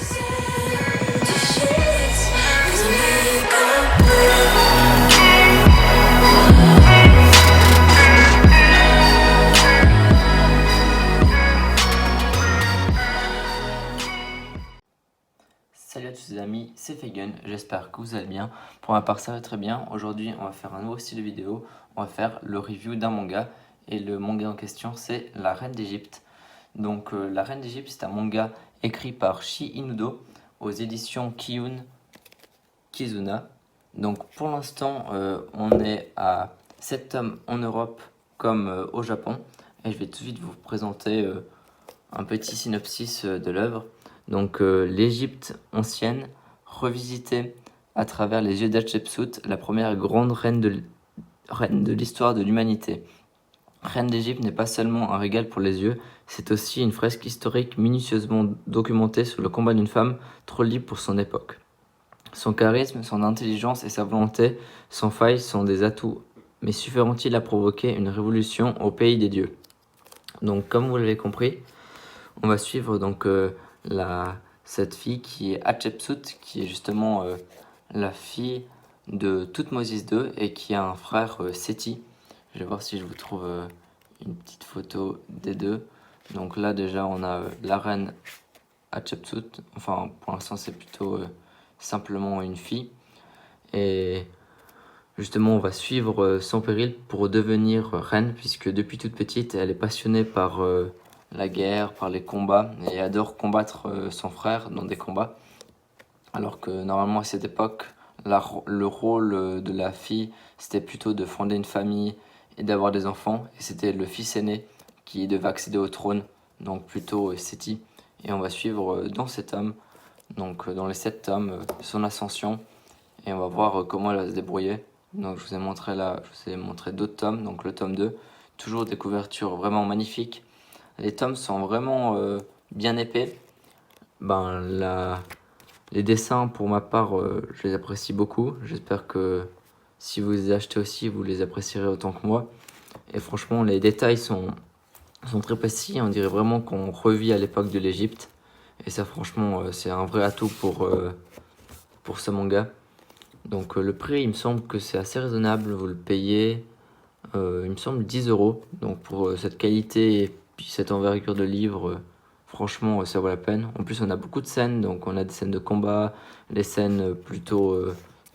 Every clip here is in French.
Salut à tous les amis, c'est Feigen, j'espère que vous allez bien. Pour ma part ça va très bien. Aujourd'hui on va faire un nouveau style de vidéo, on va faire le review d'un manga. Et le manga en question c'est La Reine d'Égypte. Donc La Reine d'Égypte c'est un manga écrit par Shi Inudo aux éditions Kiyun Kizuna. Donc pour l'instant on est à 7 tomes en Europe comme au Japon. Et je vais tout de suite vous présenter un petit synopsis de l'œuvre. Donc l'Égypte ancienne, revisitée à travers les yeux d'Hatchepsout, la première grande reine de l'histoire de l'humanité. Reine d'Égypte n'est pas seulement un régal pour les yeux, c'est aussi une fresque historique minutieusement documentée sur le combat d'une femme trop libre pour son époque. Son charisme, son intelligence et sa volonté sans faille sont des atouts, mais suffiront-ils à provoquer une révolution au pays des dieux? Donc comme vous l'avez compris, on va suivre donc cette fille qui est Hatshepsut, qui est justement la fille de Toutmoses II et qui a un frère Séti. Je vais voir si je vous trouve une petite photo des deux. Donc là déjà on a la reine Hatshepsut, enfin pour l'instant c'est plutôt simplement une fille. Et justement on va suivre son péril pour devenir reine, puisque depuis toute petite elle est passionnée par la guerre, par les combats, et adore combattre son frère dans des combats. Alors que normalement à cette époque, le rôle de la fille, c'était plutôt de fonder une famille et d'avoir des enfants. Et c'était le fils aîné qui devait accéder au trône, donc plutôt Séti. Et on va suivre dans cet tome, donc dans les 7 tomes, son ascension. Et on va voir comment elle va se débrouiller. Donc je vous ai montré là, je vous ai montré d'autres tomes, donc le tome 2. Toujours des couvertures vraiment magnifiques. Les tomes sont vraiment bien épais. Les dessins, pour ma part, je les apprécie beaucoup. J'espère que si vous les achetez aussi, vous les apprécierez autant que moi. Et franchement, les détails sont très précis. On dirait vraiment qu'on revit à l'époque de l'Égypte. Et ça, franchement, c'est un vrai atout pour ce manga. Donc le prix, il me semble que c'est assez raisonnable. Vous le payez, il me semble, 10 €. Donc pour cette qualité et puis cette envergure de livre, franchement, ça vaut la peine. En plus, on a beaucoup de scènes. Donc on a des scènes de combat, des scènes plutôt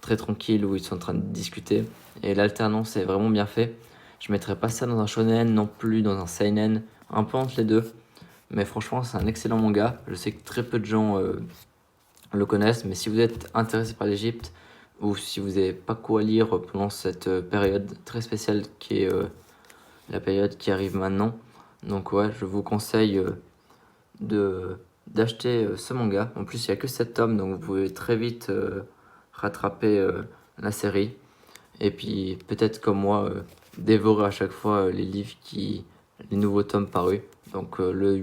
très tranquilles où ils sont en train de discuter. Et l'alternance est vraiment bien fait. Je mettrais pas ça dans un shonen, non plus dans un seinen, un peu entre les deux. Mais franchement, c'est un excellent manga. Je sais que très peu de gens le connaissent, mais si vous êtes intéressé par l'Égypte, ou si vous n'avez pas quoi lire pendant cette période très spéciale qui est la période qui arrive maintenant, donc ouais, je vous conseille d'acheter ce manga. En plus, il n'y a que 7 tomes, donc vous pouvez très vite rattraper la série. Et puis, peut-être comme moi, dévorer à chaque fois les nouveaux tomes parus. Donc, le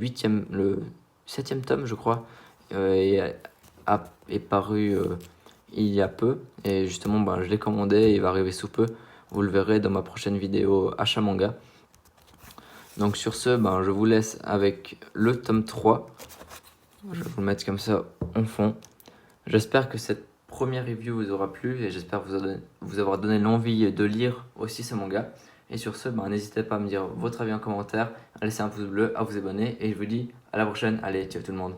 7e tome, je crois, est paru il y a peu. Et justement, je l'ai commandé, il va arriver sous peu. Vous le verrez dans ma prochaine vidéo achat manga. Donc sur ce, je vous laisse avec le tome 3. Je vais vous le mettre comme ça en fond. J'espère que cette première review vous aura plu et j'espère vous avoir donné l'envie de lire aussi ce manga. Et sur ce, n'hésitez pas à me dire votre avis en commentaire, à laisser un pouce bleu, à vous abonner et je vous dis à la prochaine. Allez, ciao tout le monde.